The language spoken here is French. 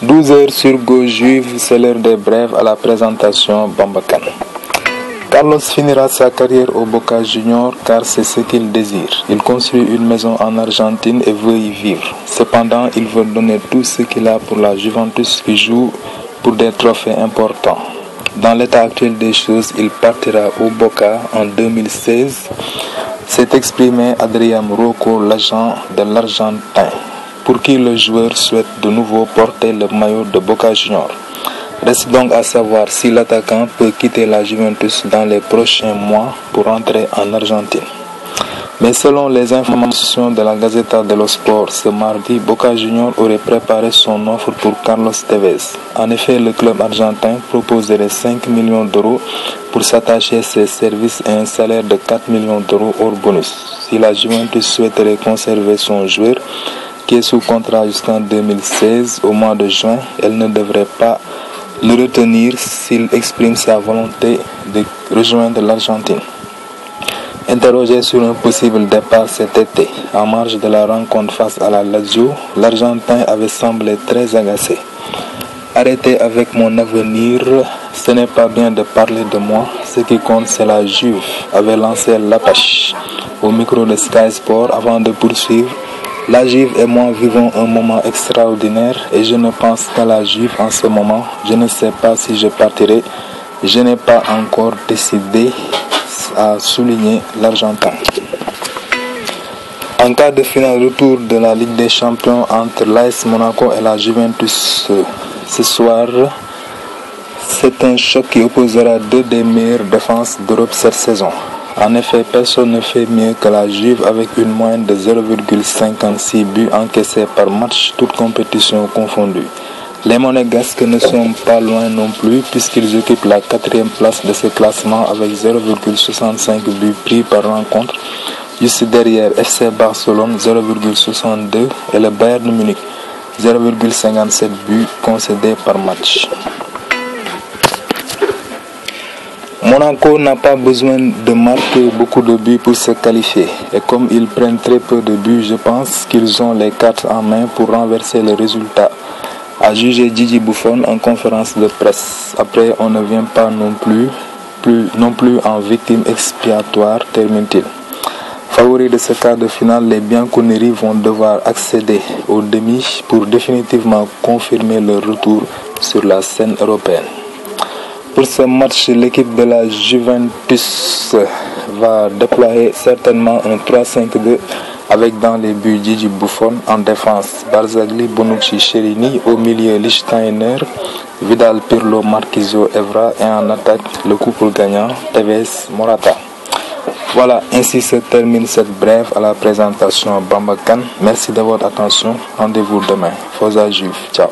12h sur Go Juve, c'est l'heure des brèves à la présentation Bamba Kane. Carlos finira sa carrière au Boca Juniors car c'est ce qu'il désire. Il construit une maison en Argentine et veut y vivre. Cependant, il veut donner tout ce qu'il a pour la Juventus qui joue pour des trophées importants. Dans l'état actuel des choses, il partira au Boca en 2016. S'est exprimé Adrián Rocco, l'agent de l'Argentin, pour qui le joueur souhaite de nouveau porter le maillot de Boca Juniors. Reste donc à savoir si l'attaquant peut quitter la Juventus dans les prochains mois pour rentrer en Argentine. Mais selon les informations de la Gazzetta dello Sport, ce mardi, Boca Juniors aurait préparé son offre pour Carlos Tevez. En effet, le club argentin proposerait 5 millions d'euros pour s'attacher à ses services et un salaire de 4 millions d'euros hors bonus. Si la Juventus souhaiterait conserver son joueur, qui est sous contrat jusqu'en 2016, au mois de juin, elle ne devrait pas le retenir s'il exprime sa volonté de rejoindre l'Argentine. Interrogé sur un possible départ cet été, en marge de la rencontre face à la Lazio, l'Argentin avait semblé très agacé. Arrêtez avec mon avenir, ce n'est pas bien de parler de moi, ce qui compte c'est la Juve, avait lancé l'Apache au micro de Sky Sport avant de poursuivre. La Juve et moi vivons un moment extraordinaire et je ne pense qu'à la Juve en ce moment. Je ne sais pas si je partirai. Je n'ai pas encore décidé, a souligné l'Argentin. En cas de finale retour de la Ligue des Champions entre l'AS Monaco et la Juventus ce soir, c'est un choc qui opposera deux des meilleures défenses d'Europe cette saison. En effet, personne ne fait mieux que la Juve avec une moyenne de 0,56 buts encaissés par match, toutes compétitions confondues. Les Monégasques ne sont pas loin non plus puisqu'ils occupent la 4e place de ce classement avec 0,65 buts pris par rencontre. Juste derrière FC Barcelone 0,62 et le Bayern Munich 0,57 buts concédés par match. Monaco n'a pas besoin de marquer beaucoup de buts pour se qualifier. Et comme ils prennent très peu de buts, je pense qu'ils ont les cartes en main pour renverser le résultat, a jugé Gigi Buffon en conférence de presse. Après, on ne vient pas non plus en victime expiatoire, termine-t-il. Favoris de ce quart de finale, les Bianconeri vont devoir accéder aux demi pour définitivement confirmer leur retour sur la scène européenne. Pour ce match, l'équipe de la Juventus va déployer certainement un 3-5-2 avec dans les buts Gigi Buffon, en défense Barzagli, Bonucci, Chiellini, au milieu Lichtsteiner, Vidal, Pirlo, Marquisio, Evra et en attaque le couple gagnant Tevez, Morata. Voilà, ainsi se termine cette brève à la présentation Bamba Kane. Merci de votre attention. Rendez-vous demain. Forza Juve. Ciao.